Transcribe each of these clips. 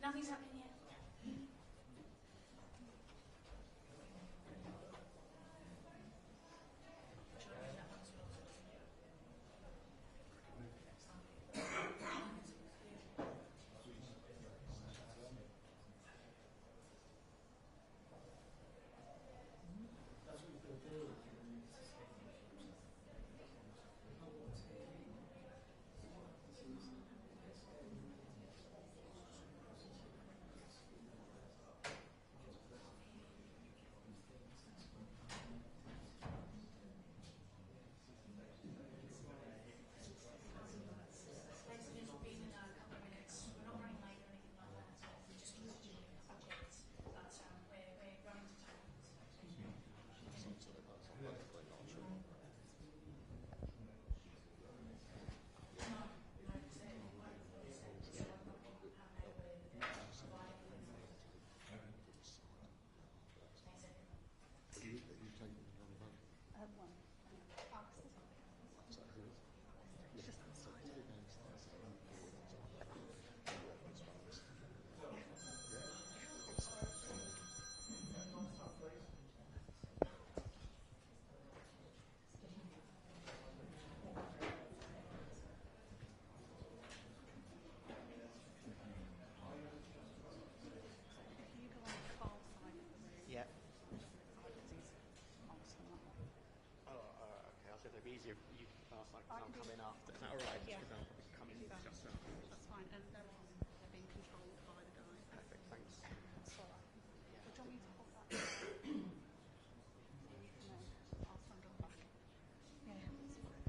Nothing's happening yet. Easier for you last night because I'll come in after. Is that alright? Yeah. Because I'll come in just after. That's fine. And they're being controlled by the guy. Perfect, thanks. That's all right. Yeah. Well, do you want me to hold that? No, I'll stand on the back. Yeah, that's fine.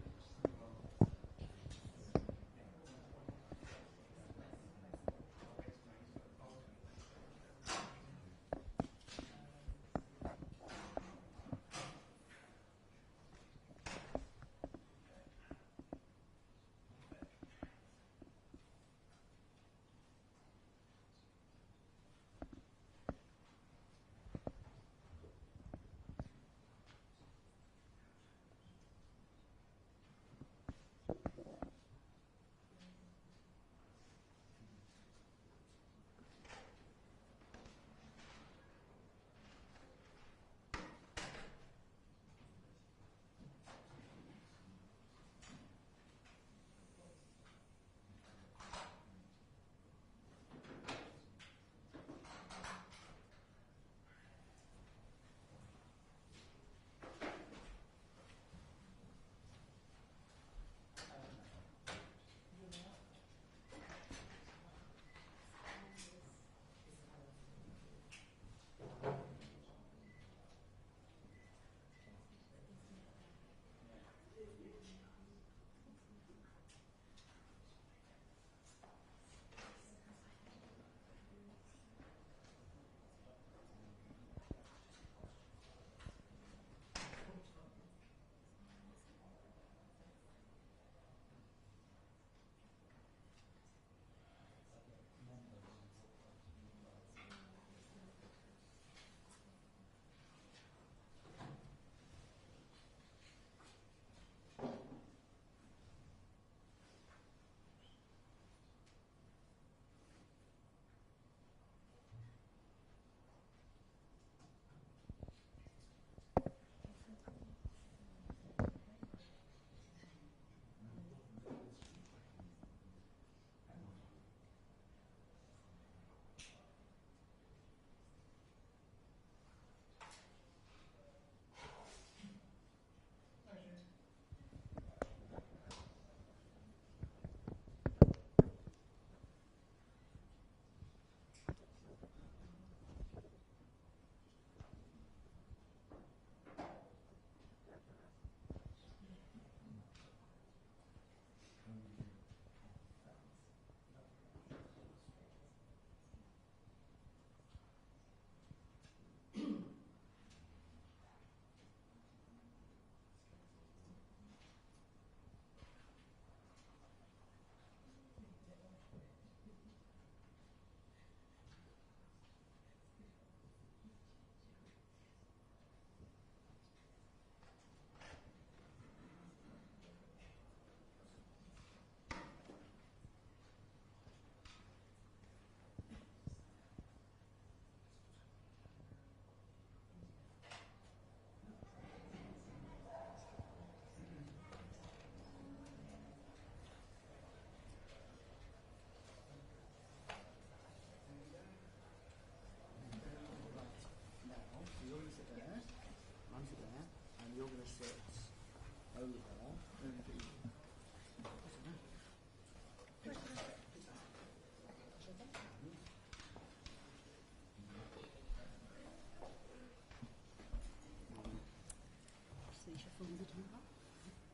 Oh,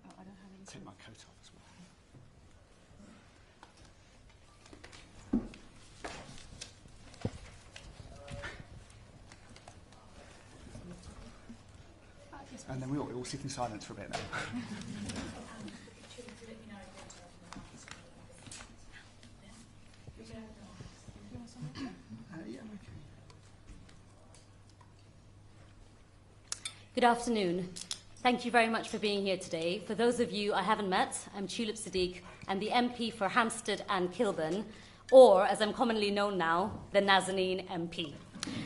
I don't have any. Take my coat off as well. And then we all sit in silence for a bit now. Yeah, I'm okay. Good afternoon. Thank you very much for being here today. For those of you I haven't met, I'm Tulip Siddiq. I'm the MP for Hampstead and Kilburn, or as I'm commonly known now, the Nazanin MP.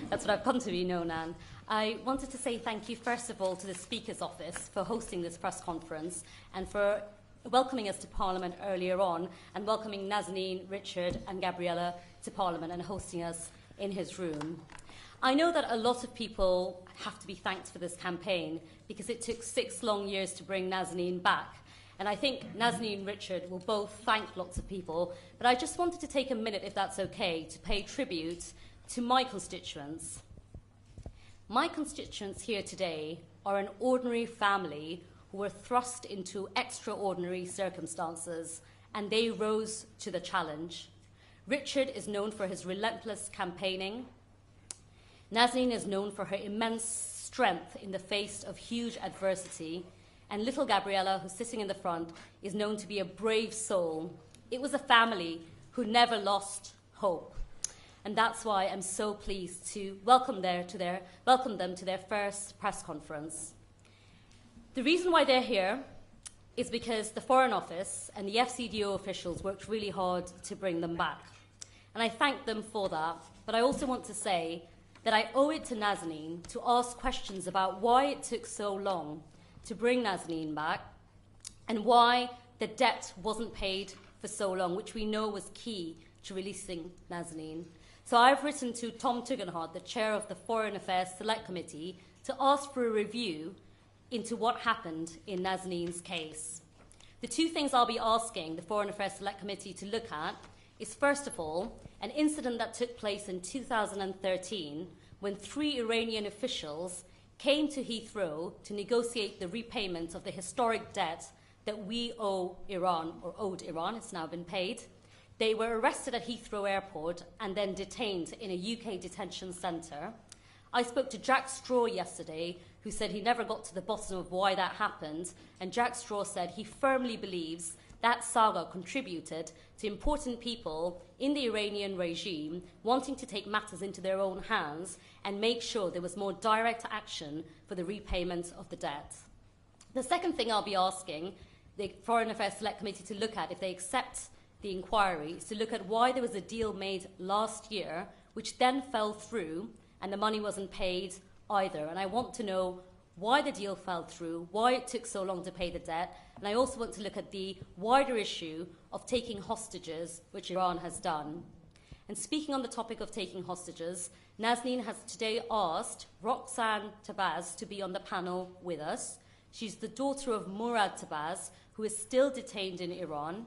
That's what I've come to be known as. I wanted to say thank you, first of all, to the Speaker's Office for hosting this press conference and for welcoming us to Parliament earlier on, and welcoming Nazanin, Richard and Gabriella to Parliament and hosting us in his room. I know that a lot of people have to be thanked for this campaign because it took 6 long years to bring Nazanin back. And I think Nazanin and Richard will both thank lots of people, but I just wanted to take a minute, if that's okay, to pay tribute to my constituents. My constituents here today are an ordinary family who were thrust into extraordinary circumstances, and they rose to the challenge. Richard is known for his relentless campaigning. Nazanin is known for her immense strength in the face of huge adversity, and little Gabriella, who's sitting in the front, is known to be a brave soul. It was a family who never lost hope. And that's why I'm so pleased to welcome them to their first press conference. The reason why they're here is because the Foreign Office and the FCDO officials worked really hard to bring them back. And I thank them for that. But I also want to say that I owe it to Nazanin to ask questions about why it took so long to bring Nazanin back and why the debt wasn't paid for so long, which we know was key to releasing Nazanin. So I've written to Tom Tugendhat, the chair of the Foreign Affairs Select Committee, to ask for a review into what happened in Nazanin's case. The 2 things I'll be asking the Foreign Affairs Select Committee to look at is, first of all, an incident that took place in 2013 when 3 Iranian officials came to Heathrow to negotiate the repayment of the historic debt that we owe Iran, or owed Iran. It's now been paid. They were arrested at Heathrow Airport and then detained in a UK detention centre. I spoke to Jack Straw yesterday, who said he never got to the bottom of why that happened, and Jack Straw said he firmly believes that saga contributed to important people in the Iranian regime wanting to take matters into their own hands and make sure there was more direct action for the repayment of the debt. The second thing I'll be asking the Foreign Affairs Select Committee to look at, if they accept the inquiry, is to look at why there was a deal made last year which then fell through and the money wasn't paid either. And I want to know why the deal fell through, why it took so long to pay the debt, and I also want to look at the wider issue of taking hostages, which Iran has done. And speaking on the topic of taking hostages, Nazanin has today asked Roxanne Tabaz to be on the panel with us. She's the daughter of Murad Tabaz, who is still detained in Iran.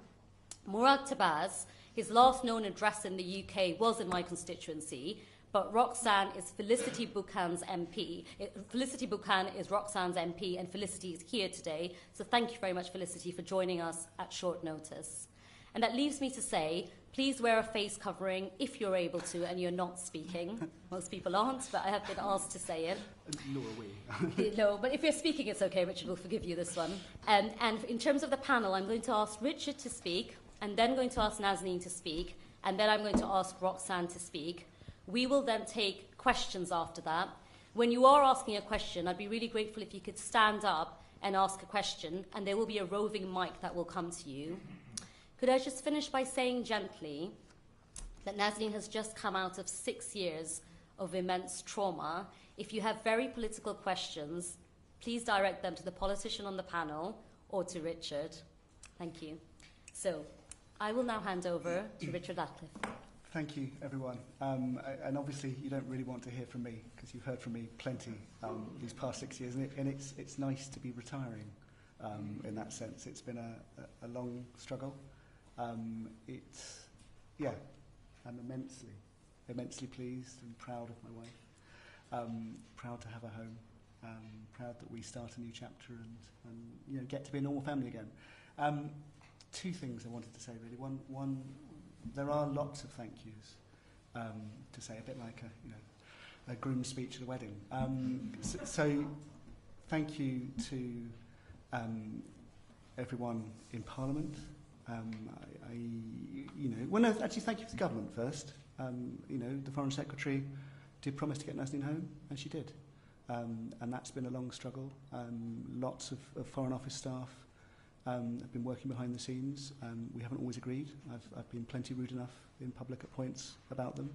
Murad Tabaz, his last known address in the UK was in my constituency, but Roxanne is Felicity Buchan's MP. Felicity Buchan is Roxanne's MP, and Felicity is here today. So thank you very much, Felicity, for joining us at short notice. And that leaves me to say, please wear a face covering if you're able to and you're not speaking. Most people aren't, but I have been asked to say it. Nor are we. No, but if you're speaking, it's okay. Richard will forgive you this one. And in terms of the panel, I'm going to ask Richard to speak, and then going to ask Nazanin to speak, and then I'm going to ask Roxanne to speak. We will then take questions after that. When you are asking a question, I'd be really grateful if you could stand up and ask a question, and there will be a roving mic that will come to you. Could I just finish by saying gently that Nazanin has just come out of 6 years of immense trauma. If you have very political questions, please direct them to the politician on the panel or to Richard. Thank you. So I will now hand over to Richard Ratcliffe. Thank you, everyone. And obviously, you don't really want to hear from me because you've heard from me plenty these past 6 years, and it's nice to be retiring. in that sense. It's been a long struggle. I'm immensely pleased and proud of my wife. Proud to have her home. Proud that we start a new chapter and get to be a normal family again. Two things I wanted to say really. One, there are lots of thank yous to say, a bit like a groom's speech at a wedding. So thank you to everyone in Parliament. Actually, thank you to the government first. The Foreign Secretary did promise to get Nazanin home, and she did. And that's been a long struggle. Lots of Foreign Office staff have been working behind the scenes. We haven't always agreed. I've been plenty rude enough in public at points about them.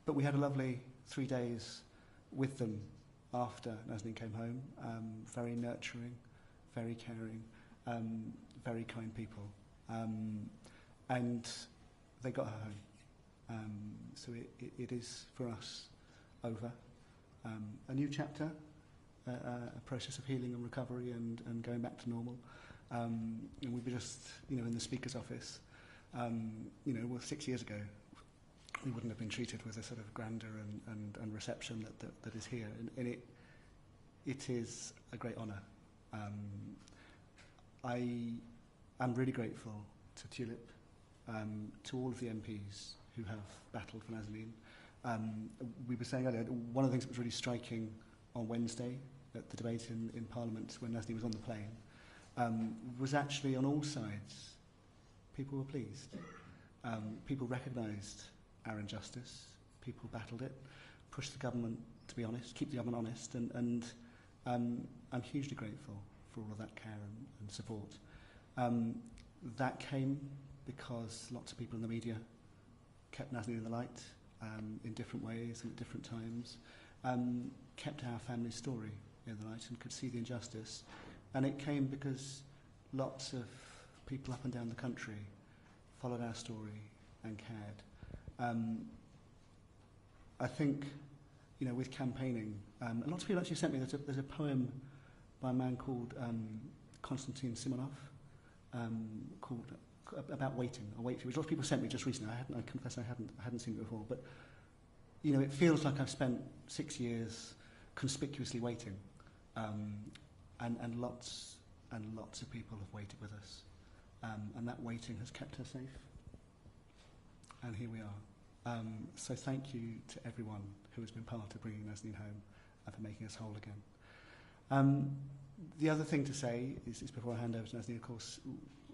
But we had a lovely 3 days with them after Nazanin came home. Very nurturing, very caring, very kind people. And they got her home. So it is, for us, over. A new chapter, a process of healing and recovery and going back to normal. And we were just, in the Speaker's office, 6 years ago, we wouldn't have been treated with a sort of grandeur and reception that is here. And it is a great honour. I am really grateful to Tulip, to all of the MPs who have battled for Nazanin. We were saying earlier, one of the things that was really striking on Wednesday at the debate in Parliament when Nazanin was on the plane was actually on all sides, people were pleased. People recognised our injustice, people battled it, pushed the government to be honest, keep the government honest, and I'm hugely grateful for all of that care and support. That came because lots of people in the media kept Nazanin in the light in different ways and at different times, kept our family story in the light and could see the injustice. And it came because lots of people up and down the country followed our story and cared. I think, with campaigning, lots of people actually sent me, there's a poem by a man called Konstantin Simonov called about waiting, which lots of people sent me just recently. I confess I hadn't seen it before, but it feels like I've spent 6 years conspicuously waiting, and lots of people have waited with us, and that waiting has kept her safe. And here we are. So thank you to everyone who has been part of bringing Nazanin home and for making us whole again. The other thing to say is before I hand over to Nazanin, of course,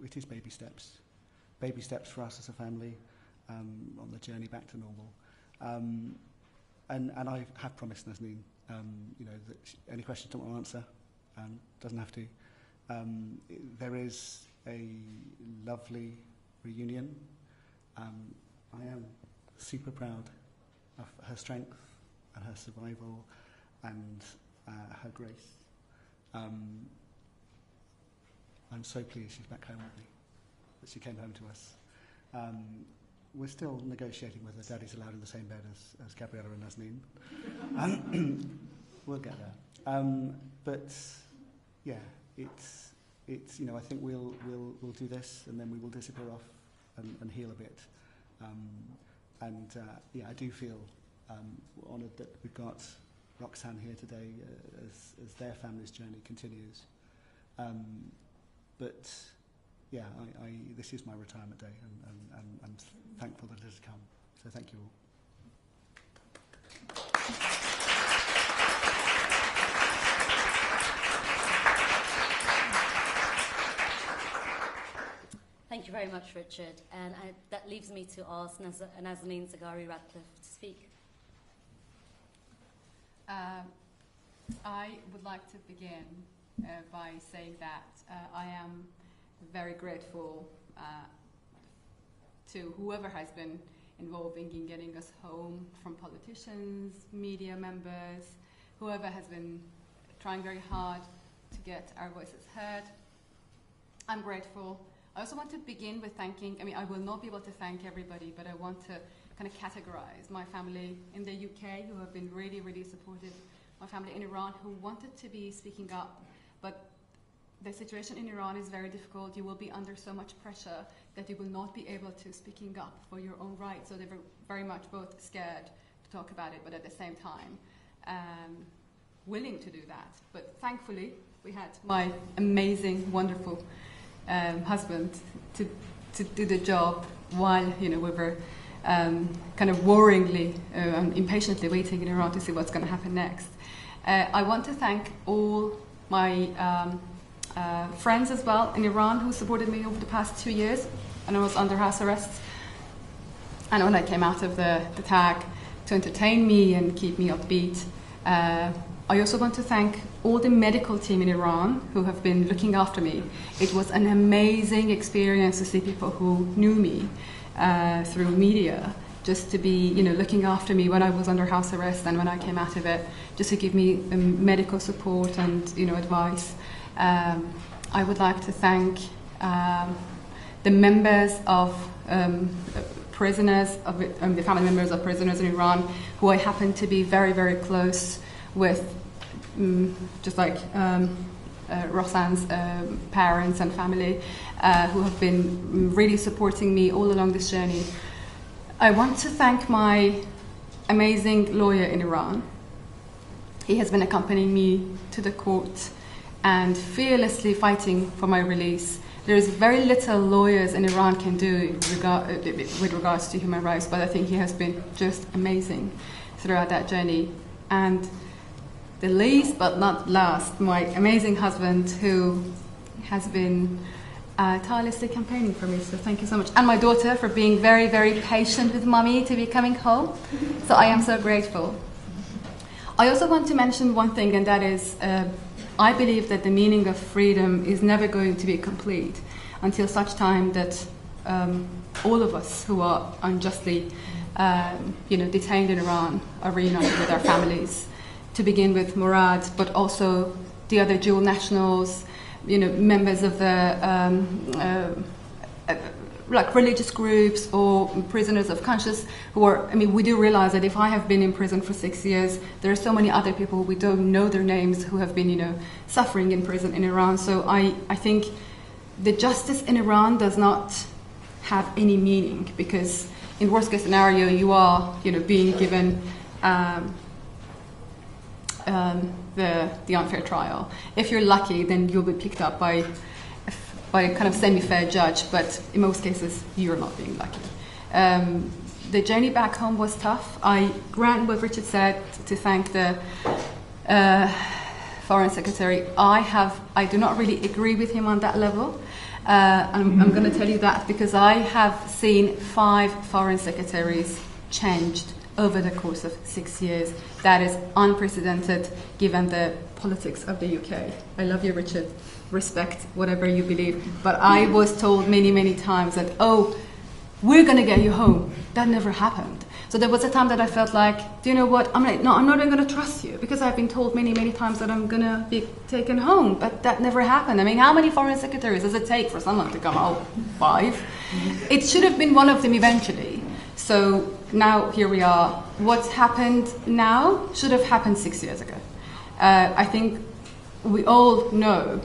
it is baby steps. Baby steps for us as a family on the journey back to normal. And I have promised Nazanin, that any questions I don't want to answer, doesn't have to. There is a lovely reunion. I am super proud of her strength and her survival and her grace. I'm so pleased she's back home with me, that she came home to us. We're still negotiating whether Daddy's allowed in the same bed as Gabriella and Nazanin. We'll get there. But yeah, it's I think we'll do this and then we will disappear off and heal a bit. I do feel honoured that we've got Roxanne here today as their family's journey continues. But yeah, this is my retirement day, and I'm thankful that it has come. So thank you all. Thank you very much, Richard. And that leaves me to ask Nazanin Zaghari-Ratcliffe to speak. I would like to begin by saying that I am very grateful to whoever has been involving in getting us home, from politicians, media members, whoever has been trying very hard to get our voices heard. I'm grateful. I also want to begin with thanking, I will not be able to thank everybody, but I want to kind of categorize my family in the UK who have been really, really supportive, my family in Iran who wanted to be speaking up, but the situation in Iran is very difficult. You will be under so much pressure that you will not be able to speaking up for your own rights. So they were very much both scared to talk about it, but at the same time willing to do that. But thankfully, we had my amazing, wonderful husband to do the job while we were kind of worryingly and impatiently waiting in Iran to see what's going to happen next. I want to thank all my friends as well in Iran who supported me over the past 2 years, and I was under house arrest. And when I came out of the tag, to entertain me and keep me upbeat. I also want to thank all the medical team in Iran who have been looking after me. It was an amazing experience to see people who knew me through media, just to be looking after me when I was under house arrest and when I came out of it, just to give me medical support and advice. I would like to thank the members of prisoners, the family members of prisoners in Iran, who I happen to be very, very close with, just like Roxanne's parents and family, who have been really supporting me all along this journey. I want to thank my amazing lawyer in Iran. He has been accompanying me to the court and fearlessly fighting for my release. There is very little lawyers in Iran can do with regards to human rights, but I think he has been just amazing throughout that journey. And the least but not last, my amazing husband, who has been tirelessly campaigning for me, so thank you so much. And my daughter for being very, very patient with mommy to be coming home. So I am so grateful. I also want to mention one thing, and that is I believe that the meaning of freedom is never going to be complete until such time that all of us who are unjustly detained in Iran are reunited with our families. To begin with Murad, but also the other dual nationals, members of the like religious groups or prisoners of conscience who are, we do realize that if I have been in prison for 6 years, there are so many other people we don't know their names who have been, suffering in prison in Iran. So I think the justice in Iran does not have any meaning, because in worst case scenario, you are, being given the unfair trial. If you're lucky, then you'll be picked up by a kind of semi-fair judge, but in most cases, you're not being lucky. The journey back home was tough. I grant what Richard said, to thank the Foreign Secretary. I do not really agree with him on that level. I'm going to tell you that because I have seen 5 foreign secretaries changed over the course of 6 years. That is unprecedented given the politics of the UK. I love you, Richard. Respect whatever you believe. But I was told many, many times that, oh, we're going to get you home. That never happened. So there was a time that I felt like, do you know what? I'm not even going to trust you, because I've been told many, many times that I'm going to be taken home. But that never happened. How many foreign secretaries does it take for someone to come home? 5. It should have been one of them eventually. So now here we are. What's happened now should have happened 6 years ago. I think we all know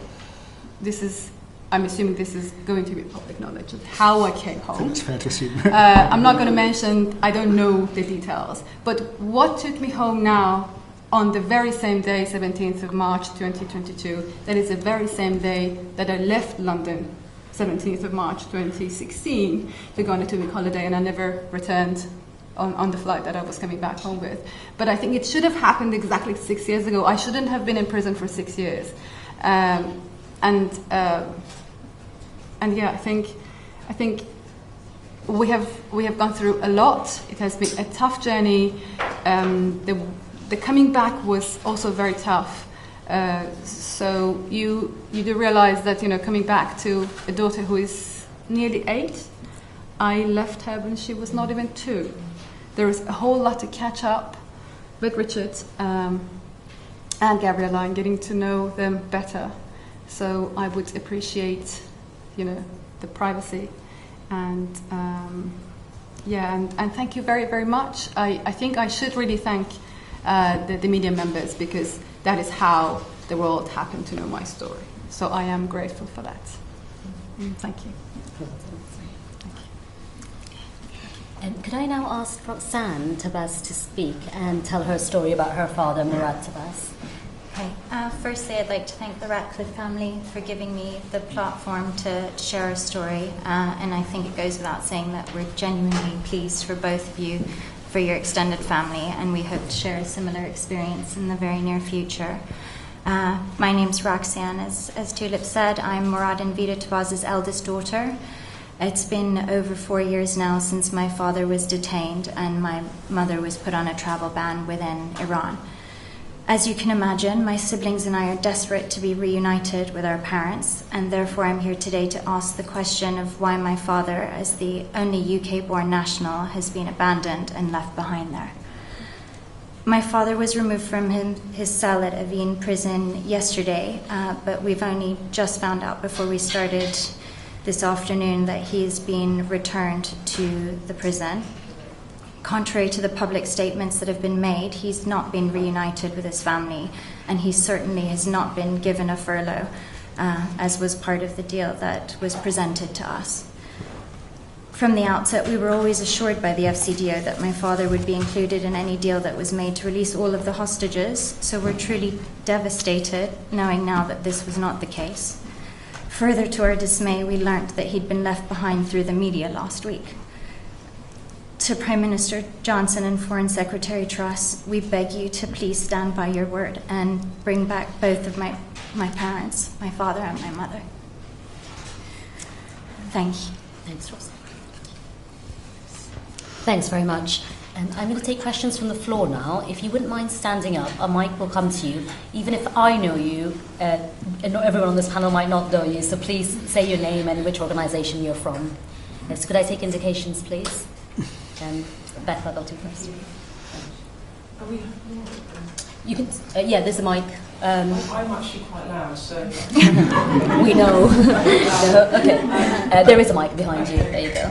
I'm assuming this is going to be public knowledge of how I came home. It's fair to assume. I'm not going to mention, I don't know the details. But what took me home now on the very same day, 17th of March 2022, that is the very same day that I left London, 17th of March 2016, to go on a 2-week holiday, and I never returned on the flight that I was coming back home with. But I think it should have happened exactly 6 years ago. I shouldn't have been in prison for 6 years. And yeah, I think we have gone through a lot. It has been a tough journey. The coming back was also very tough. So you do realize that coming back to a daughter who is nearly 8, I left her when she was not even 2. There is a whole lot to catch up with Richard and Gabriella and getting to know them better. So I would appreciate, the privacy, and and thank you very, very much. I think I should really thank the media members, because that is how the world happen to know my story. So I am grateful for that. Thank you. Could I now ask Roxanne Tabas to speak and tell her story about her father, Murad Tabas? Hi. Firstly, I'd like to thank the Ratcliffe family for giving me the platform to share our story. And I think it goes without saying that we're genuinely pleased for both of you, for your extended family, and we hope to share a similar experience in the very near future. My name's Roxanne, as Tulip said. I'm Murad and Vida Tabaz's eldest daughter. It's been over 4 years now since my father was detained and my mother was put on a travel ban within Iran. As you can imagine, my siblings and I are desperate to be reunited with our parents, and therefore I'm here today to ask the question of why my father, as the only UK-born national, has been abandoned and left behind there. My father was removed from his cell at Evin prison yesterday, but we've only just found out before we started this afternoon that he has been returned to the prison. Contrary to the public statements that have been made, he's not been reunited with his family, and he certainly has not been given a furlough, as was part of the deal that was presented to us. From the outset, we were always assured by the FCDO that my father would be included in any deal that was made to release all of the hostages, so we're truly devastated knowing now that this was not the case. Further to our dismay, we learnt that he'd been left behind through the media last week. To Prime Minister Johnson and Foreign Secretary Truss, we beg you to please stand by your word and bring back both of my parents, my father and my mother. Thank you. Thanks, Rosa. Thanks very much. I'm going to take questions from the floor now. If you wouldn't mind standing up, a mic will come to you. Even if I know you, and not everyone on this panel might not know you, so please say your name and which organisation you're from. Yes, could I take indications, please? Beth, I'll go to first. You can, yeah, there's a mic. I'm actually quite loud, so... We know. No, okay. There is a mic behind you. There you go.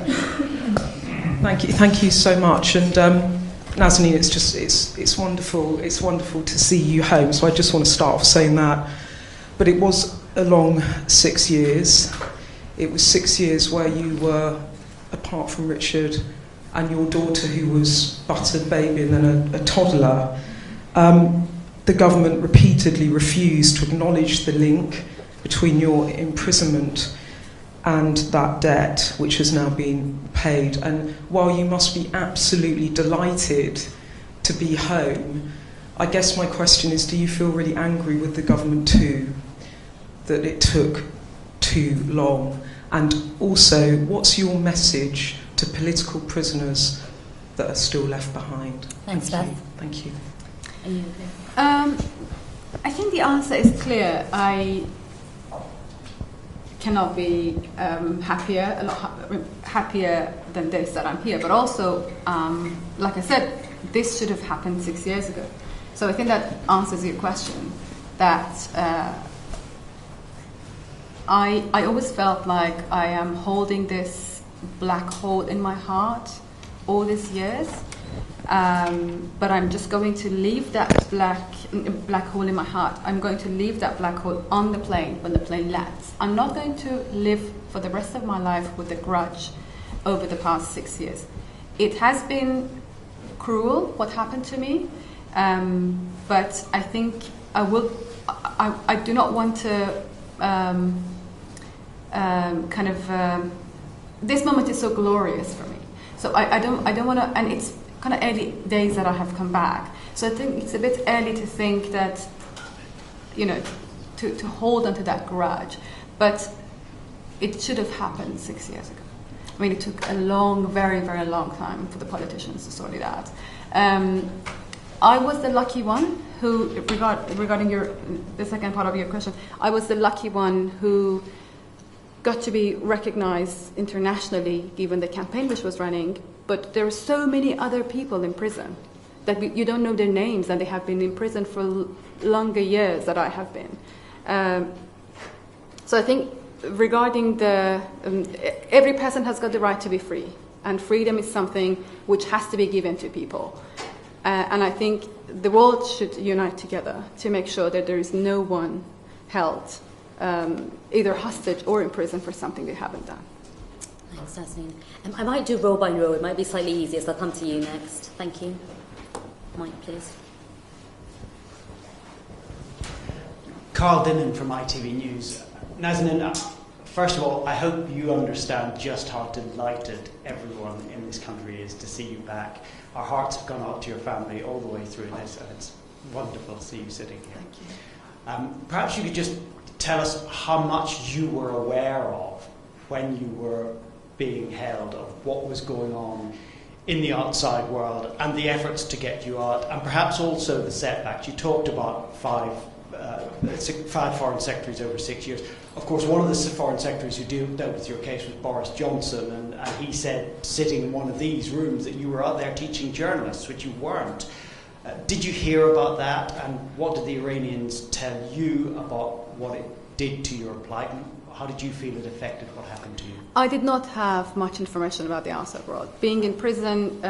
Thank you so much. And Nazanin, it's wonderful. It's wonderful to see you home. So I just want to start off saying that. But it was a long 6 years. It was 6 years where you were, apart from Richard and your daughter, who was but a baby and then a toddler, the government repeatedly refused to acknowledge the link between your imprisonment and that debt, which has now been paid. And while you must be absolutely delighted to be home, I guess my question is, do you feel really angry with the government too, that it took too long? And also, what's your message to political prisoners that are still left behind? Thanks, Beth. Thank you. I think the answer is clear. I cannot be happier, a lot happier than this that I'm here. But also, like I said, this should have happened 6 years ago. So I think that answers your question. That I always felt like I am holding this black hole in my heart all these years, but I'm just going to leave that black hole in my heart. I'm going to leave that black hole on the plane when the plane lands. I'm not going to live for the rest of my life with a grudge over the past 6 years. It has been cruel what happened to me, but I think I do not want to this moment is so glorious for me. So I don't want to, and it's kind of early days that I have come back. So I think it's a bit early to think that, you know, to hold onto that grudge. But it should have happened 6 years ago. I mean, it took a long, very, very long time for the politicians to sort it out. I was the lucky one who, regarding the second part of your question, I was the lucky one who got to be recognized internationally given the campaign which was running, but there are so many other people in prison that you don't know their names, and they have been in prison for longer years than I have been. So I think regarding the, every person has got the right to be free, and freedom is something which has to be given to people. And I think the world should unite together to make sure that there is no one held either hostage or in prison for something they haven't done. Thanks, Nazanin. I might do row by row. It might be slightly easier, so I'll come to you next. Thank you. Mike, please. Carl Dinnan from ITV News. Nazanin, first of all, I hope you understand just how delighted everyone in this country is to see you back. Our hearts have gone out to your family all the way through this, and it's wonderful to see you sitting here. Thank you. Perhaps you could just tell us how much you were aware of when you were being held, of what was going on in the outside world and the efforts to get you out, and perhaps also the setbacks. You talked about five foreign secretaries over 6 years. Of course, one of the foreign secretaries who dealt with your case was Boris Johnson, and he said, sitting in one of these rooms, that you were out there teaching journalists, which you weren't. Did you hear about that, and what did the Iranians tell you about what it did to your plight, and how did you feel it affected what happened to you? I did not have much information about the outside world. Being in prison,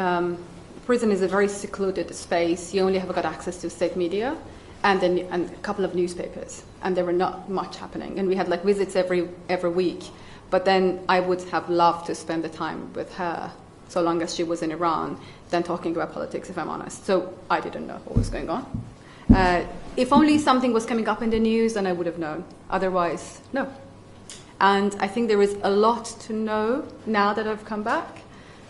prison is a very secluded space. You only have got access to state media and a couple of newspapers, and there were not much happening. And we had like visits every week. But then I would have loved to spend the time with her, so long as she was in Iran, than talking about politics, if I'm honest. So I didn't know what was going on. If only something was coming up in the news, then I would have known. Otherwise, no. And I think there is a lot to know now that I've come back.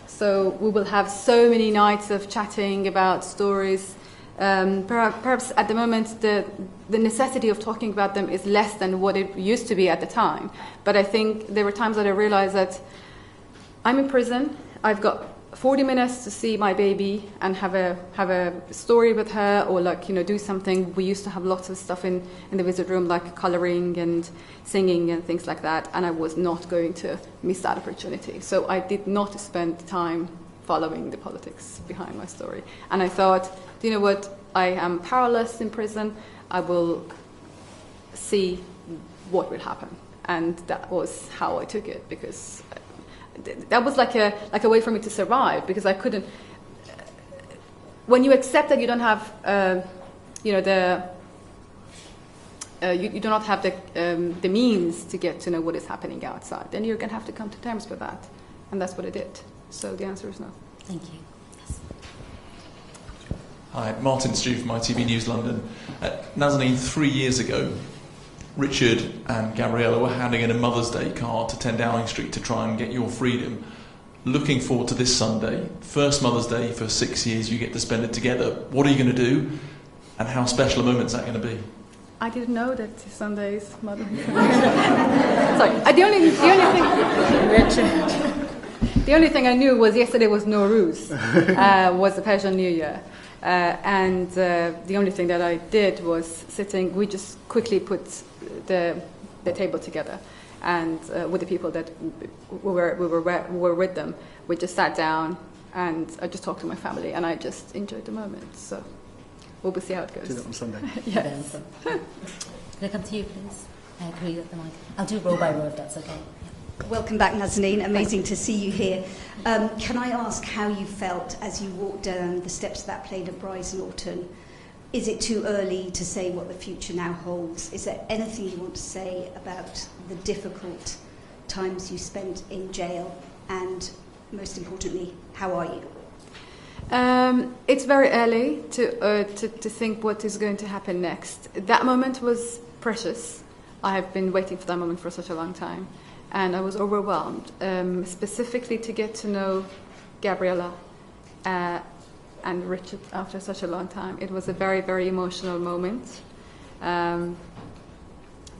So we will have so many nights of chatting about stories. Perhaps at the moment the necessity of talking about them is less than what it used to be at the time. But I think there were times that I realized that I'm in prison. I've got 40 minutes to see my baby and have a story with her, or do something. We used to have lots of stuff in the visit room, like coloring and singing and things like that, and I was not going to miss that opportunity. So I did not spend time following the politics behind my story. And I thought, do you know what? I am powerless in prison. I will see what will happen. And that was how I took it, because that was like a way for me to survive, because I couldn't. When you accept that you don't have, you do not have the means to get to know what is happening outside, then you're going to have to come to terms with that, and that's what I did. So the answer is no. Thank you. Yes. Hi, Martin Stew from ITV News London. Nazanin, 3 years ago, Richard and Gabriella were handing in a Mother's Day card to 10 Downing Street to try and get your freedom. Looking forward to this Sunday, first Mother's Day for 6 years, you get to spend it together. What are you going to do, and how special a moment is that going to be? I didn't know that Sunday is Mother's Day. Sorry, the only thing I knew was yesterday was Nowruz, was the Persian New Year. And the only thing that I did was we just quickly put the table together, and with the people that we were with them, we just sat down and I just talked to my family, and I just enjoyed the moment. So we'll see how it goes. Do that on Sunday. Yes. Can I come to you, please? Can you get the mic? I'll do row by row if that's okay. Welcome back, Nazanin. Amazing to see you here. Can I ask how you felt as you walked down the steps of that plane at Brize Norton? Is it too early to say what the future now holds? Is there anything you want to say about the difficult times you spent in jail? And most importantly, how are you? It's very early to think what is going to happen next. That moment was precious. I have been waiting for that moment for such a long time. And I was overwhelmed, specifically to get to know Gabriella and Richard after such a long time. It was a very, very emotional moment.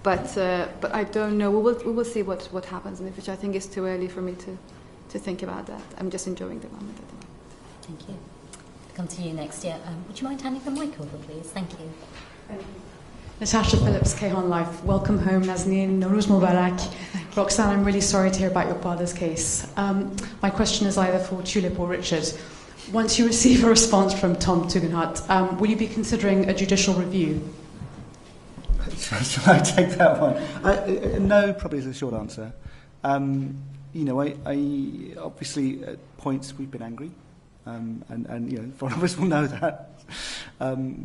But I don't know. We will see what happens in the future. I think it's too early for me to think about that. I'm just enjoying the moment at the moment. Thank you. Come to you next. Yeah. Would you mind handing the mic over, please? Thank you. Natasha Phillips, Kayhan Life. Welcome home, Nazanin. Nowruz Mubarak. Roxanne, I'm really sorry to hear about your father's case. My question is either for Tulip or Richard. Once you receive a response from Tom Tugendhat, will you be considering a judicial review? Shall I take that one? No, probably is the short answer. I obviously at points we've been angry. and you know, foreign officers will know that.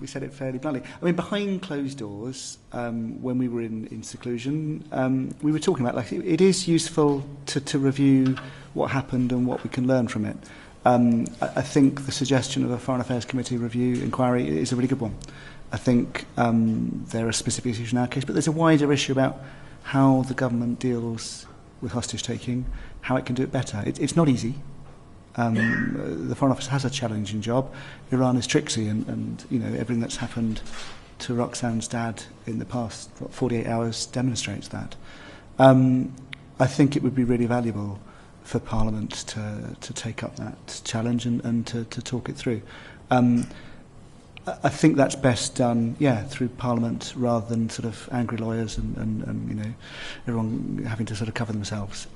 We said it fairly bluntly. I mean, behind closed doors, when we were in seclusion, we were talking about, like, it is useful to review what happened and what we can learn from it. I think the suggestion of a Foreign Affairs Committee review inquiry is a really good one. I think there are specific issues in our case, but there's a wider issue about how the government deals with hostage-taking, how it can do it better. It's not easy. The Foreign Office has a challenging job. Iran is tricksy, and you know, everything that's happened to Roxanne's dad in the past 48 hours demonstrates that. I think it would be really valuable for Parliament to take up that challenge and to talk it through. I think that's best done, through Parliament rather than sort of angry lawyers and you know, everyone having to sort of cover themselves.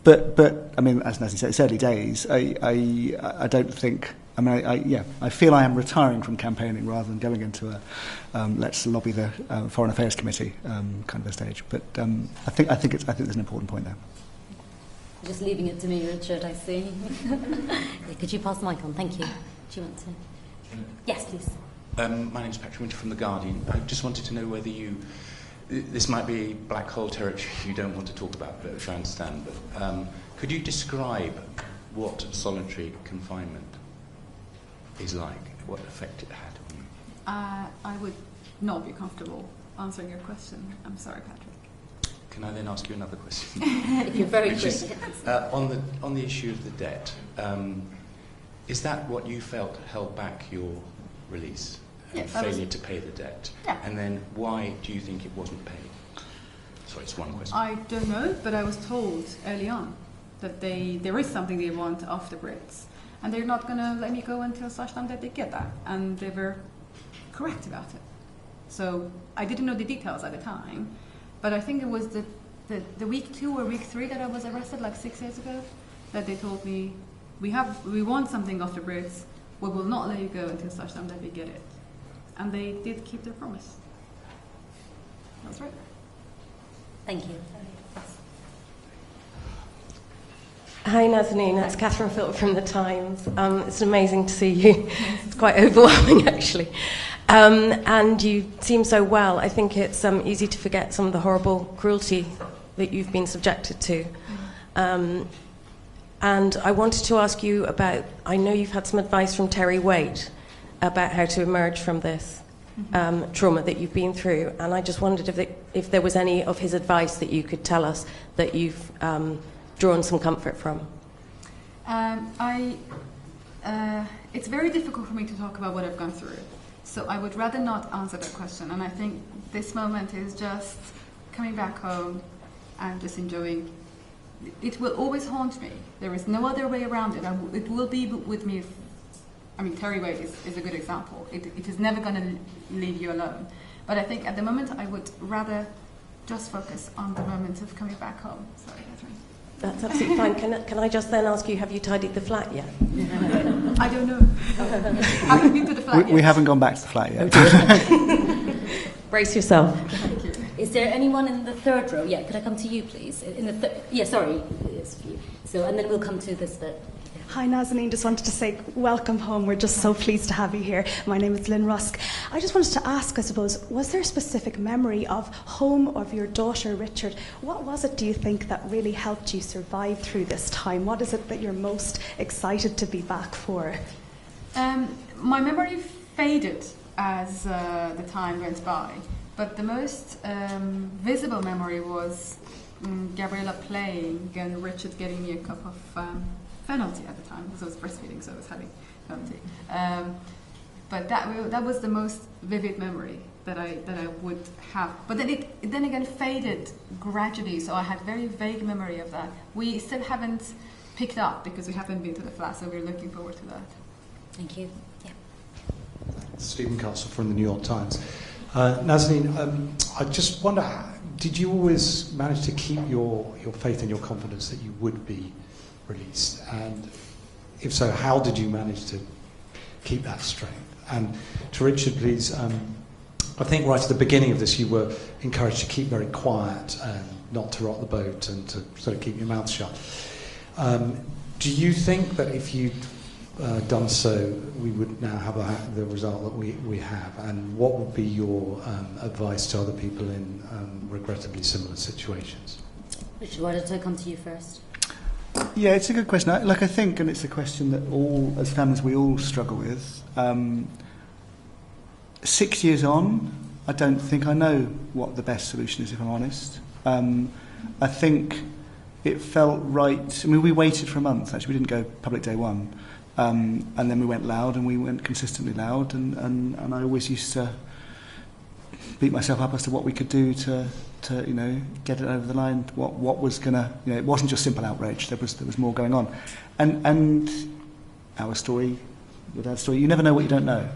But I mean, as Nazanin said, it's early days. I don't think. I mean, I feel I am retiring from campaigning rather than going into a let's lobby the Foreign Affairs Committee kind of a stage. But I think there's an important point there. Just leaving it to me, Richard. I see. Could you pass the mic on? Thank you. Do you want to? Yes, please. My name's Patrick Winter from The Guardian. I just wanted to know whether this might be black hole territory you don't want to talk about, but which I understand, but could you describe what solitary confinement is like, what effect it had on you? I would not be comfortable answering your question. I'm sorry, Patrick. Can I then ask you another question? If you're very quick. Is, on the issue of the debt, is that what you felt held back your release? Failure to pay the debt? Yeah. And then why do you think it wasn't paid? Sorry, it's one question. I don't know, but I was told early on that there is something they want off the Brits, and they're not going to let me go until such time that they get that, and they were correct about it. So I didn't know the details at the time, but I think it was the week 2 or week 3 that I was arrested, like 6 years ago, that they told me, we want something off the Brits, we will not let you go until such time that we get it. And they did keep their promise. That's right. Thank you. Hi Nazanin, it's Catherine Philp from The Times. It's amazing to see you. It's quite overwhelming actually. And you seem so well. I think it's easy to forget some of the horrible cruelty that you've been subjected to. And I wanted to ask you about, I know you've had some advice from Terry Waite about how to emerge from this trauma that you've been through, and I just wondered if there was any of his advice that you could tell us that you've drawn some comfort from. It's very difficult for me to talk about what I've gone through, so I would rather not answer that question, and I think this moment is just coming back home and just enjoying. It will always haunt me. There is no other way around it. It will be with me. I mean, Terry Waite is a good example. It is never going to leave you alone. But I think at the moment I would rather just focus on the moment of coming back home. Sorry, Catherine. That's absolutely fine. Can I just then ask you, have you tidied the flat yet? I don't know. Haven't been to the flat yet. We haven't gone back to the flat yet. Brace yourself. Thank you. Is there anyone in the third row? Yeah, could I come to you, please? Sorry. It's for you. So, and then we'll come to this bit. Hi Nazanin, just wanted to say welcome home. We're just so pleased to have you here. My name is Lynn Rusk. I just wanted to ask, I suppose, was there a specific memory of home, of your daughter Richard? What was it, do you think, that really helped you survive through this time? What is it that you're most excited to be back for? My memory faded as the time went by, but the most visible memory was Gabriella playing and Richard getting me a cup of penalty at the time, because I was breastfeeding, so I was having penalty. But that was the most vivid memory that I would have. But then it then again faded gradually, so I had very vague memory of that. We still haven't picked up because we haven't been to the flat, so we're looking forward to that. Thank you. Yeah. Stephen Castle from the New York Times. Nazanin, I just wonder, did you always manage to keep your faith and your confidence that you would be released? And if so, how did you manage to keep that strength? And to Richard, please, I think right at the beginning of this you were encouraged to keep very quiet and not to rock the boat and to sort of keep your mouth shut. Do you think that if you'd done so, we would now have the result that we have? And what would be your advice to other people in regrettably similar situations? Richard, why don't I come to you first? Yeah, it's a good question. I think, and it's a question that all, as families, we all struggle with. 6 years on, I don't think I know what the best solution is, if I'm honest. I think it felt right. I mean, we waited for a month, actually. We didn't go public day one. And then we went loud, and we went consistently loud. And I always used to beat myself up as to what we could do to get it over the line. What was gonna, it wasn't just simple outrage. There was more going on. And our story, your dad's story, you never know what you don't know.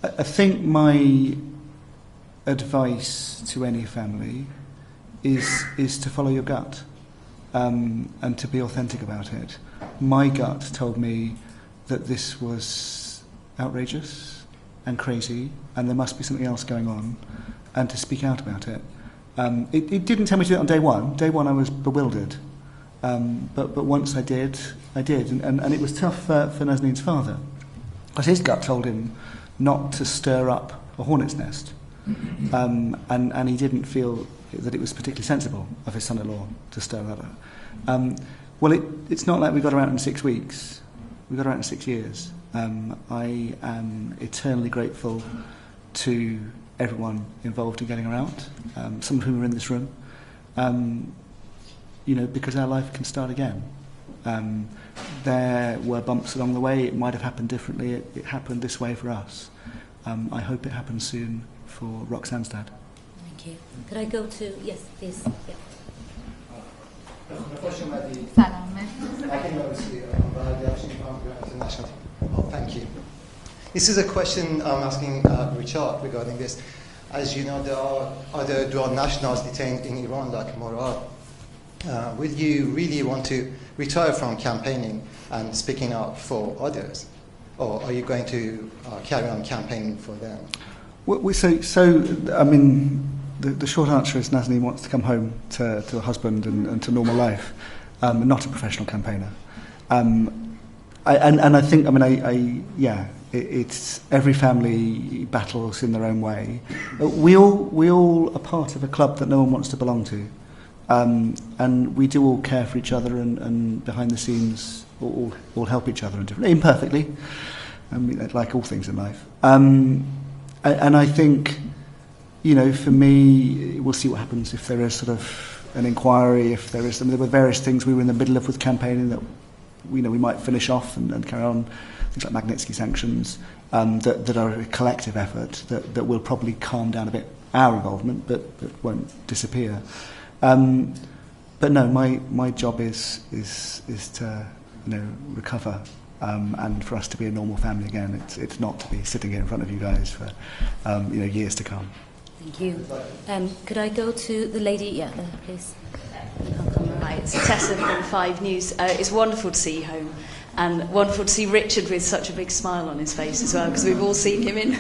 I think my advice to any family is to follow your gut and to be authentic about it. My gut told me that this was outrageous and crazy, and there must be something else going on, and to speak out about it. It didn't tell me to do it on day one. Day one I was bewildered. But once I did. And it was tough for Nazanin's father, because his gut told him not to stir up a hornet's nest. And he didn't feel that it was particularly sensible of his son-in-law to stir that up. Well, it's not like we got her out in 6 weeks. We got her out in 6 years. I am eternally grateful to everyone involved in getting her out, some of whom are in this room, because our life can start again. There were bumps along the way. It might have happened differently. It happened this way for us. I hope it happens soon for Roxanne's dad. Thank you. Could I go to... Yes, please. Yeah. Oh, thank you. This is a question I'm asking Richard regarding this. As you know, there are other dual nationals detained in Iran, like Murad. Will you really want to retire from campaigning and speaking out for others? Or are you going to carry on campaigning for them? I mean, the short answer is Nazanin wants to come home to a husband and to normal life, not a professional campaigner. And I think, it's every family battles in their own way. We all are part of a club that no one wants to belong to. And we do all care for each other and behind the scenes all help each other imperfectly, like all things in life. And I think, for me, we'll see what happens if there is sort of an inquiry, if there is... there were various things we were in the middle of with campaigning that, we might finish off and carry on, things like Magnitsky sanctions, that are a collective effort that will probably calm down a bit our involvement, but won't disappear. But no, my job is to recover and for us to be a normal family again. It's not to be sitting here in front of you guys for years to come. Thank you. Could I go to the lady? Yeah, please. Hi, it's Tessa from 5 News. It's wonderful to see you home, and wonderful to see Richard with such a big smile on his face as well, because we've all seen him in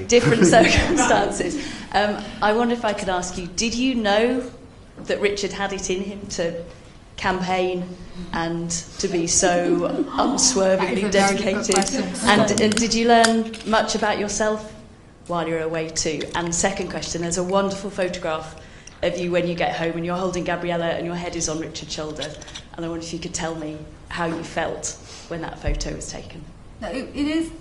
different circumstances. I wonder if I could ask you, did you know that Richard had it in him to campaign and to be so unswervingly dedicated? And did you learn much about yourself while you're away too? And second question, there's a wonderful photograph of you when you get home and you're holding Gabriella and your head is on Richard's shoulder. And I wonder if you could tell me how you felt when that photo was taken. It is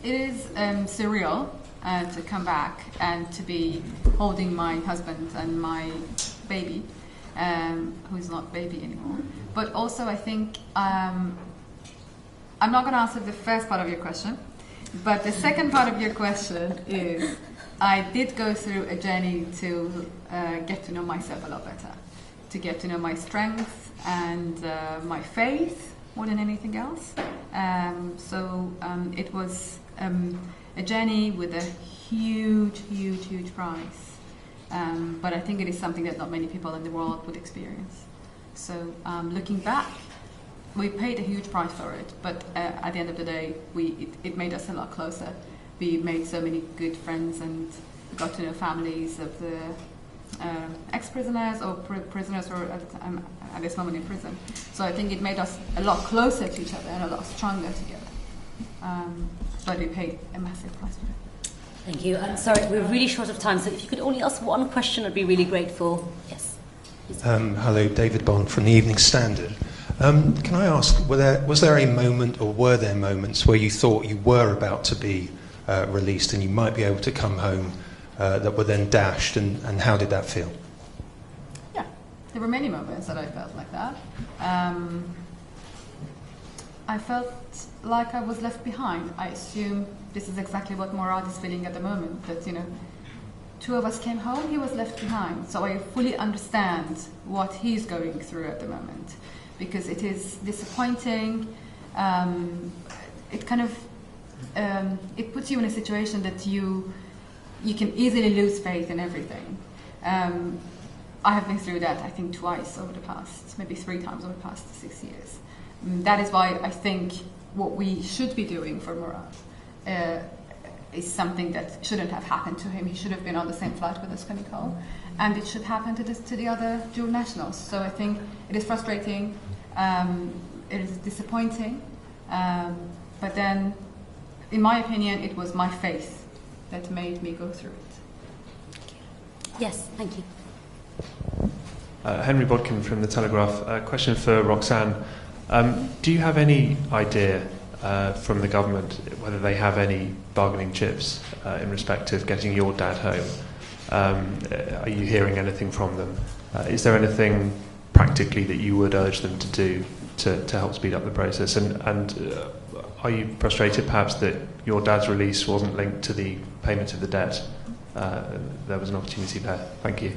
surreal to come back and to be holding my husband and my baby, who's not baby anymore. But also I think, I'm not going to answer the first part of your question, but the second part of your question is, I did go through a journey to get to know myself a lot better, to get to know my strengths and my faith more than anything else. It was a journey with a huge price. But I think it is something that not many people in the world would experience. So looking back, we paid a huge price for it, but at the end of the day, it made us a lot closer. We made so many good friends and got to know families of the ex-prisoners or prisoners who are at this moment in prison. So I think it made us a lot closer to each other and a lot stronger together. But we paid a massive price for it. Thank you. I'm sorry, we're really short of time, so if you could only ask one question, I'd be really grateful. Yes. Hello, David Bond from the Evening Standard. Can I ask, was there a moment, or were there moments, where you thought you were about to be released and you might be able to come home that were then dashed, and how did that feel? Yeah, there were many moments that I felt like that. I felt like I was left behind. I assume this is exactly what Morad is feeling at the moment, that, you know, two of us came home, he was left behind. So I fully understand what he's going through at the moment, because it is disappointing. It kind of, it puts you in a situation that you can easily lose faith in everything. I have been through that, I think, twice over the past, maybe 3 times over the past 6 years. That is why I think what we should be doing for Morad is something that shouldn't have happened to him. He should have been on the same flight with us coming home, and it should happen to the other dual nationals. So I think it is frustrating, it is disappointing, but then, in my opinion, it was my faith that made me go through it. Yes, thank you. Henry Bodkin from The Telegraph. A question for Roxanne. Do you have any idea from the government whether they have any bargaining chips in respect of getting your dad home? Are you hearing anything from them? Is there anything practically that you would urge them to do to help speed up the process? And are you frustrated perhaps that your dad's release wasn't linked to the payment of the debt? There was an opportunity there. Thank you.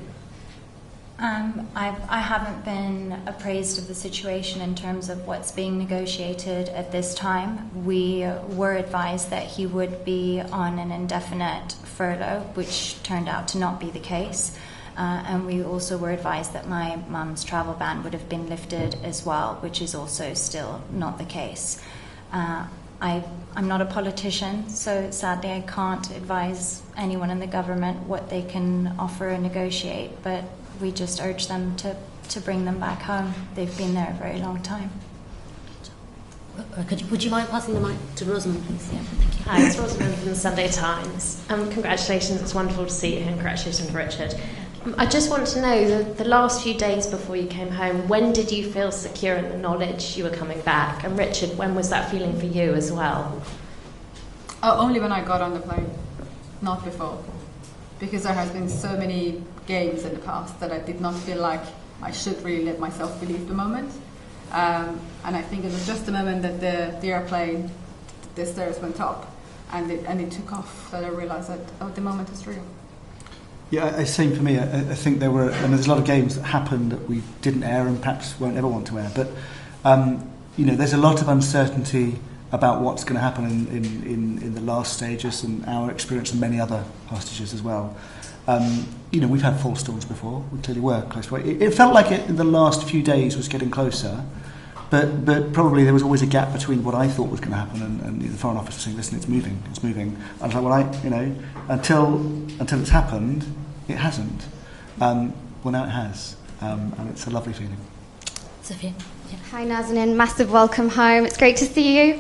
I haven't been appraised of the situation in terms of what's being negotiated at this time. We were advised that he would be on an indefinite furlough, which turned out to not be the case. And we also were advised that my mum's travel ban would have been lifted as well, which is also still not the case. I'm not a politician, so sadly I can't advise anyone in the government what they can offer or negotiate, but we just urge them to bring them back home. They've been there a very long time. Would you mind passing the mic to Rosamund, please? Yeah, thank you. Hi, it's Rosamund from the Sunday Times. Congratulations, it's wonderful to see you, and congratulations, Richard. I just want to know, the last few days before you came home, when did you feel secure in the knowledge you were coming back? And Richard, when was that feeling for you as well? Oh, only when I got on the plane, not before. Because there has been so many games in the past that I did not feel like I should really let myself believe the moment. And I think it was just the moment that the airplane, the stairs went up and it took off that I realized that, oh, the moment is real. Yeah, same for me. I think there's a lot of games that happened that we didn't air and perhaps won't ever want to air. But, there's a lot of uncertainty about what's going to happen in the last stages, and our experience and many other hostages as well. We've had false dawns before. We clearly were close to it. It felt like it in the last few days was getting closer, but probably there was always a gap between what I thought was going to happen and the Foreign Office was saying, listen, it's moving. I was like, well, until it's happened, it hasn't. Well, now it has, and it's a lovely feeling. Sophia. Yeah. Hi, Nazanin. Massive welcome home. It's great to see you.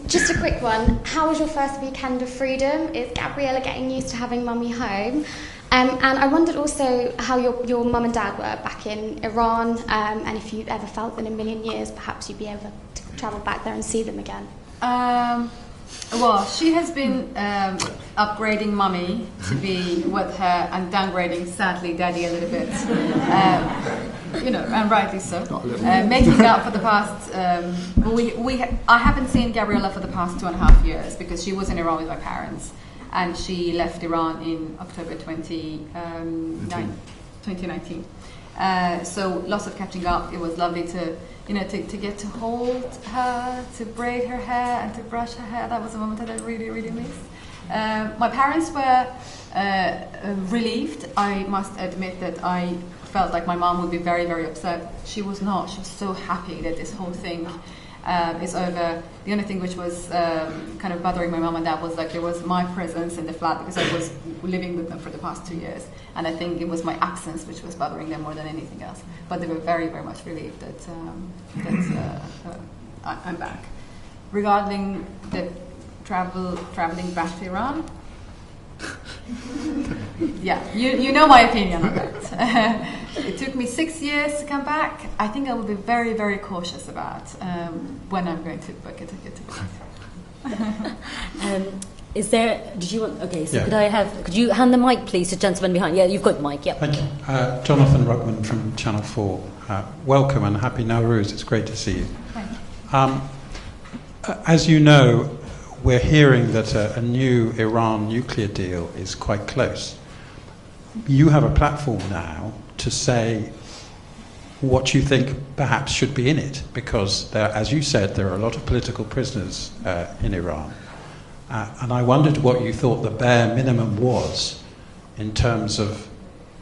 Just a quick one. How was your first weekend of freedom? Is Gabriella getting used to having mummy home? And I wondered also how your mum and dad were back in Iran, and if you ever felt that in a million years perhaps you'd be able to travel back there and see them again. Well, she has been upgrading mummy to be with her and downgrading, sadly, daddy a little bit. And rightly so. Making up for the past. I haven't seen Gabriella for the past 2.5 years because she was in Iran with my parents, and she left Iran in October 2019. So lots of catching up. It was lovely to get to hold her, to braid her hair, and to brush her hair. That was a moment that I really, really missed. My parents were relieved. I must admit that I felt like my mom would be very, very upset. She was not. She was so happy that this whole thing is over. The only thing which was kind of bothering my mum and dad was like there was my presence in the flat because I was living with them for the past 2 years, and I think it was my absence which was bothering them more than anything else. But they were very, very much relieved that I'm back. Regarding the traveling back to Iran, yeah, you know my opinion on that. It took me 6 years to come back. I think I will be very, very cautious about when I'm going to book a ticket to go. Is there? Did you want? Okay, so Yeah. Could you hand the mic, please, to the gentleman behind? Yeah, you've got the mic. Yep. Thank you. Jonathan Ruckman from Channel 4. Welcome and happy Nowruz. It's great to see you. Thank you. As you know, we're hearing that a new Iran nuclear deal is quite close. You have a platform now to say what you think perhaps should be in it, because there, as you said, there are a lot of political prisoners in Iran. And I wondered what you thought the bare minimum was in terms of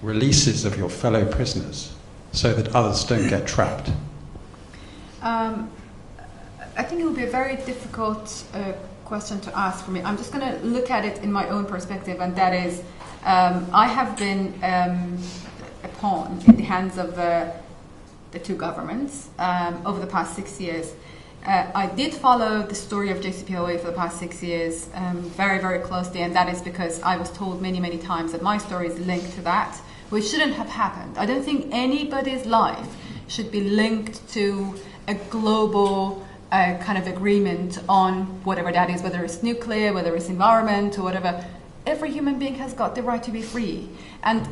releases of your fellow prisoners so that others don't get trapped. I think it will be a very difficult question to ask for me. I'm just going to look at it in my own perspective, and that is, I have been a pawn in the hands of the two governments over the past 6 years. I did follow the story of JCPOA for the past 6 years very, very closely, and that is because I was told many, many times that my story is linked to that, which shouldn't have happened. I don't think anybody's life should be linked to a global kind of agreement on whatever that is, whether it's nuclear, whether it's environment, or whatever. Every human being has got the right to be free. And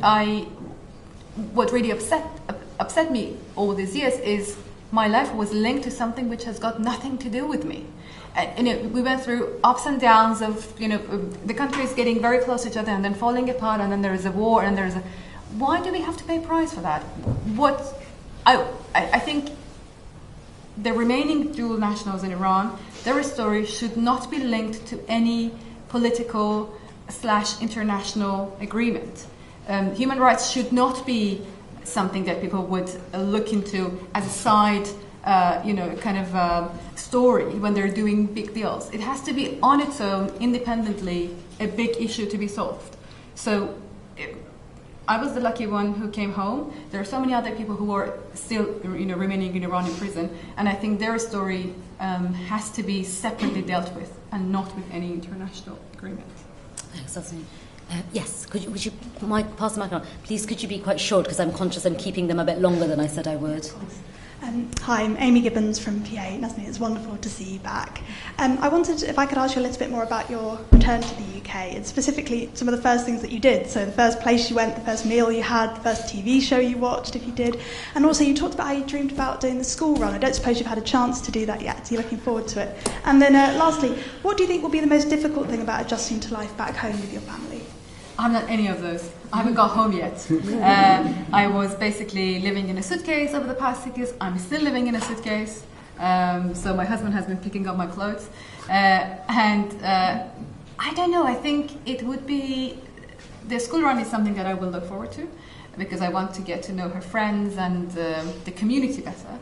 what really upset me all these years is my life was linked to something which has got nothing to do with me. And we went through ups and downs of, the countries getting very close to each other and then falling apart, and then there is a war, and there is a... Why do we have to pay a price for that? I think the remaining dual nationals in Iran, their story should not be linked to any political / international agreement. Human rights should not be something that people would look into as a side, story when they're doing big deals. It has to be on its own, independently, a big issue to be solved. So I was the lucky one who came home. There are so many other people who are still, remaining in Iran in prison, and I think their story has to be separately dealt with and not with any international agreement. Thanks, yes, would you pass the mic on? Please, could you be quite short, because I'm conscious I'm keeping them a bit longer than I said I would. Hi, I'm Amy Gibbons from PA. Nazanin, it's wonderful to see you back. I wondered if I could ask you a little bit more about your return to the UK, and specifically some of the first things that you did. So the first place you went, the first meal you had, the first TV show you watched, if you did. And also you talked about how you dreamed about doing the school run. I don't suppose you've had a chance to do that yet, so you're looking forward to it. And then lastly, what do you think will be the most difficult thing about adjusting to life back home with your family? I'm not any of those. I haven't got home yet. I was basically living in a suitcase over the past 6 years. I'm still living in a suitcase. So my husband has been picking up my clothes. And I don't know, I think it would be... The school run is something that I will look forward to, because I want to get to know her friends and the community better.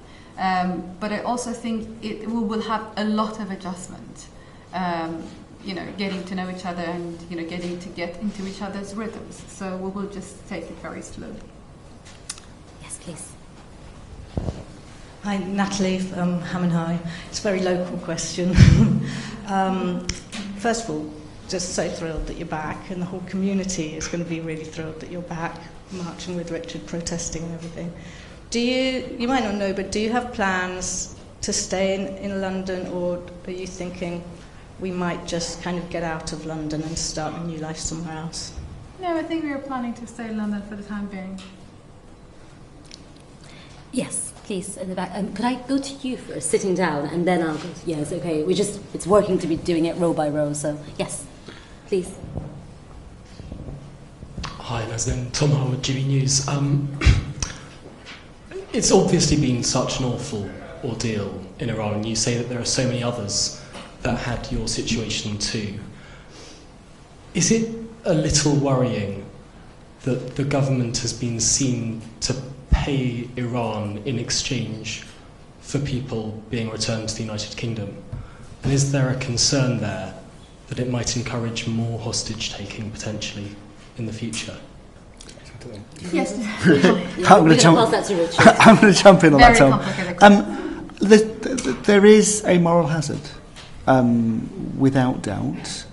But I also think we will have a lot of adjustment. Getting to know each other and, getting to get into each other's rhythms. So we will just take it very slowly. Yes, please. Hi, Natalie from Hammond High. It's a very local question. First of all, just so thrilled that you're back, and the whole community is going to be really thrilled that you're back, marching with Richard, protesting and everything. You might not know, but do you have plans to stay in London, or are you thinking we might just kind of get out of London and start a new life somewhere else? No, I think we are planning to stay in London for the time being. Yes, please, in the back. Could I go to you first, sitting down, and then I'll go... Yes, okay. It's working to be doing it row by row, so yes, please. Hi, Nazanin. Tom Howard, GB News. It's obviously been such an awful ordeal in Iran, and you say that there are so many others that had your situation too. Is it a little worrying that the government has been seen to pay Iran in exchange for people being returned to the United Kingdom? And is there a concern there that it might encourage more hostage-taking potentially in the future? Yes. I'm going to jump in on that, Tom. There is a moral hazard, without doubt.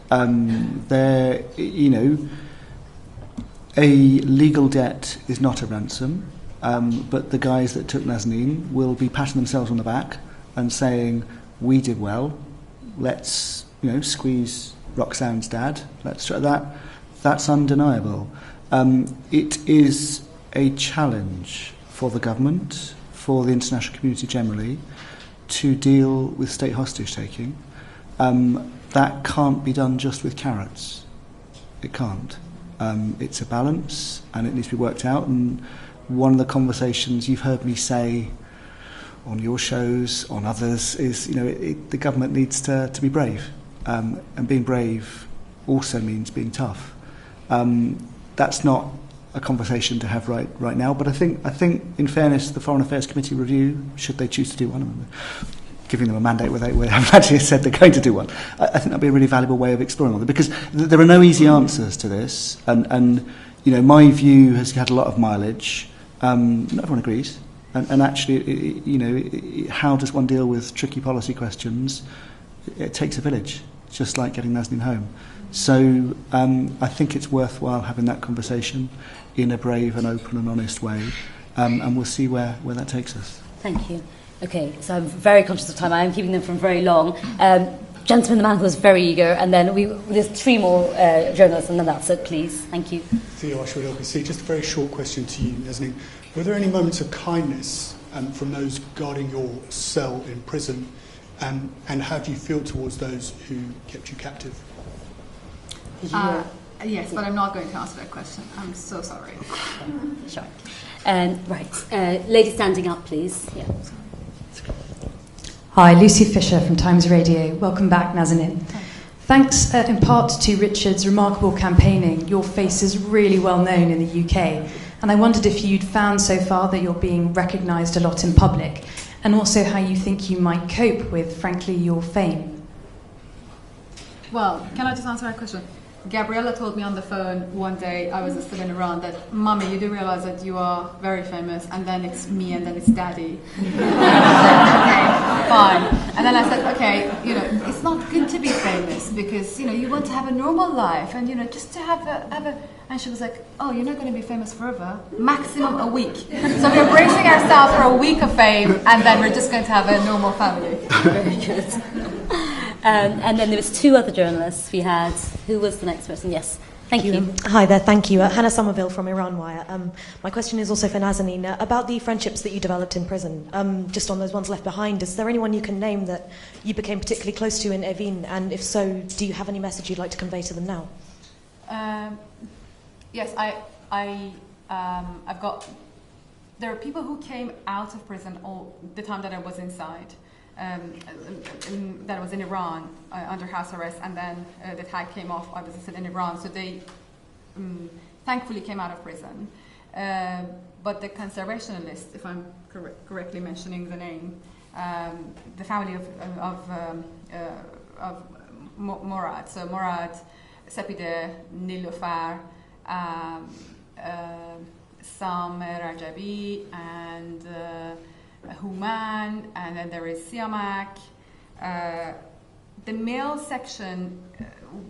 There, you know, a legal debt is not a ransom, but the guys that took Nazanin will be patting themselves on the back and saying, "We did well. Let's, you know, squeeze Roxanne's dad. Let's try that." That's undeniable. It is a challenge for the government, for the international community generally, to deal with state hostage-taking. That can't be done just with carrots. It can't. It's a balance, and it needs to be worked out. And one of the conversations you've heard me say on your shows, on others, is, you know, the government needs to be brave. And being brave also means being tough. That's not a conversation to have right now, but I think in fairness, the Foreign Affairs Committee review, should they choose to do one, giving them a mandate where they haven't actually said they're going to do one, I think that'd be a really valuable way of exploring it, because there are no easy answers to this, and you know, my view has had a lot of mileage. Not everyone agrees, and actually, you know, how does one deal with tricky policy questions? It takes a village, just like getting Nazanin home. So I think it's worthwhile having that conversation in a brave and open and honest way, and we'll see where that takes us. Thank you. Okay, so I'm very conscious of time. I am keeping them from very long. Gentleman, the man who was very eager, and then there's 3 more journalists, and then that's it, please. Thank you. Theo Ashwood, LBC. Just a very short question to you, Nazanin. Were there any moments of kindness from those guarding your cell in prison, and how do you feel towards those who kept you captive? Yes, but I'm not going to answer that question. I'm so sorry. Sure. Right. Lady standing up, please. Yeah. Hi, Lucy Fisher from Times Radio. Welcome back, Nazanin. Thanks in part to Richard's remarkable campaigning, your face is really well known in the UK. And I wondered if you'd found so far that you're being recognised a lot in public, and also how you think you might cope with, frankly, your fame. Well, can I just answer that question? Gabriella told me on the phone one day, I was still in Iran, that, "Mummy, you do realize that you are very famous, and then it's me, and then it's Daddy." Okay, fine. And then I said, okay, you know, it's not good to be famous, because, you know, you want to have a normal life, and, you know, just to have a and she was like, "Oh, you're not going to be famous forever, maximum a week. So we're bracing ourselves for a week of fame, and then we're just going to have a normal family." Very good. And then there was 2 other journalists. We had, who was the next person? Yes, thank you. Hi there, thank you. Hannah Somerville from Iran Wire. My question is also for Nazanin. About the friendships that you developed in prison, just on those ones left behind, is there anyone you can name that you became particularly close to in Evin? And if so, do you have any message you'd like to convey to them now? Yes, I've got... There are people who came out of prison all the time that I was inside. That was in Iran under house arrest, and then the tag came off. I was still in Iran, so they thankfully came out of prison. But the conservationalists, if I'm correctly mentioning the name, the family of Murad. So Murad, Sepide, Nilofar, Sam Rajabi, and Human, and then there is Siamak. The male section,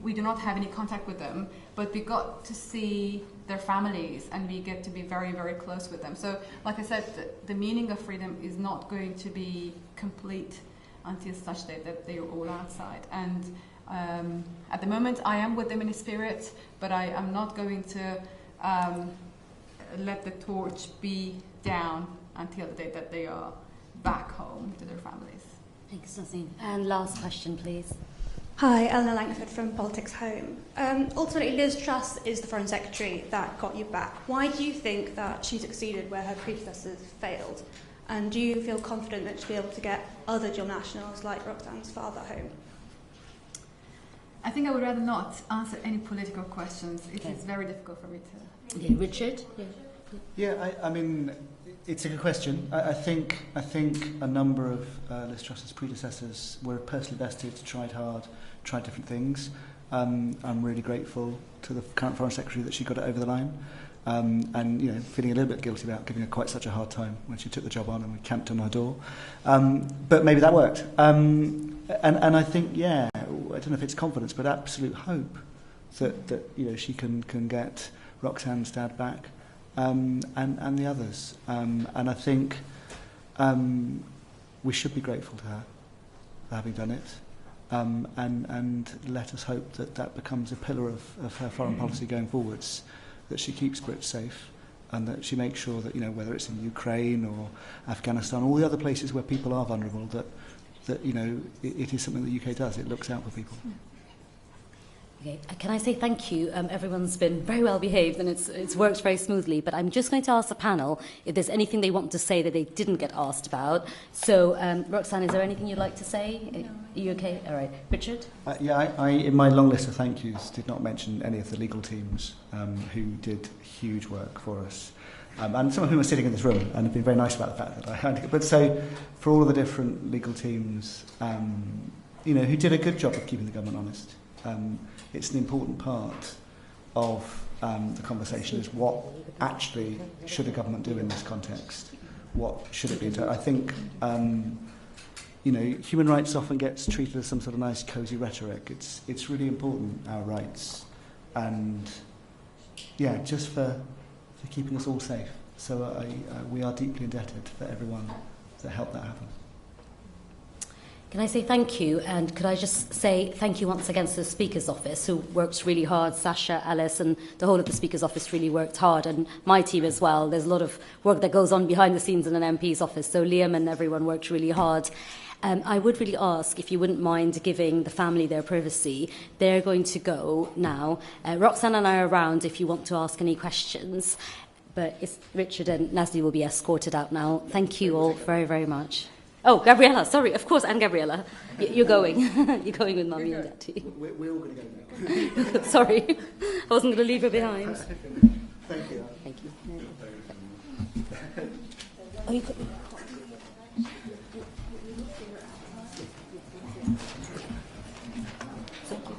we do not have any contact with them, but we got to see their families, and we get to be very, very close with them. So, like I said, the meaning of freedom is not going to be complete until such day that they are all outside. And at the moment, I am with them in spirit, but I am not going to let the torch be down until the day that they are back home to their families. Thanks, Nazanin. And last question, please. Hi, Eleanor Langford from Politics Home. Ultimately, Liz Truss is the Foreign Secretary that got you back. Why do you think that she succeeded where her predecessors failed? And do you feel confident that she'll be able to get other dual nationals like Roxanne's father home? I think I would rather not answer any political questions. It is very difficult for me to... Yeah, Richard? Yeah. Yeah, I mean, it's a good question. I think a number of Liz Truss's predecessors were personally vested, tried hard, tried different things. I'm really grateful to the current Foreign Secretary that she got it over the line. And feeling a little bit guilty about giving her quite such a hard time when she took the job on and we camped on her door. But maybe that worked. And I think, I don't know if it's confidence, but absolute hope that she can get Roxanne's dad back, and the others. And I think we should be grateful to her for having done it. And let us hope that becomes a pillar of her foreign policy going forwards, that she keeps Brits safe and that she makes sure that, whether it's in Ukraine or Afghanistan, all the other places where people are vulnerable, that it is something the UK does. It looks out for people. Okay. Can I say thank you? Everyone's been very well behaved and it's worked very smoothly, but I'm just going to ask the panel if there's anything they want to say that they didn't get asked about. So, Roxanne, is there anything you'd like to say? No. Are you okay? All right. Richard? I in my long list of thank yous, did not mention any of the legal teams who did huge work for us. And some of whom are sitting in this room and have been very nice about the fact that I had to. But so, for all of the different legal teams, who did a good job of keeping the government honest. It's an important part of the conversation is what actually should a government do in this context? What should it be? I think, human rights often gets treated as some sort of nice, cosy rhetoric. It's really important, our rights. And, just for keeping us all safe. So we are deeply indebted for everyone that helped that happen. Can I say thank you? And could I just say thank you once again to the Speaker's Office, who works really hard. Sasha, Alice, and the whole of the Speaker's Office really worked hard, and my team as well. There's a lot of work that goes on behind the scenes in an MP's office, so Liam and everyone worked really hard. I would really ask if you wouldn't mind giving the family their privacy. They're going to go now. Roxanne and I are around if you want to ask any questions, but Richard and Nazli will be escorted out now. Thank you all very, very much. Oh, Gabriella, sorry, of course, and Gabriella. You're going. You're going with Mummy and Daddy. We're all going to go now. Sorry, I wasn't going to leave her behind. Thank you. Thank you. Oh, you could... Thank you.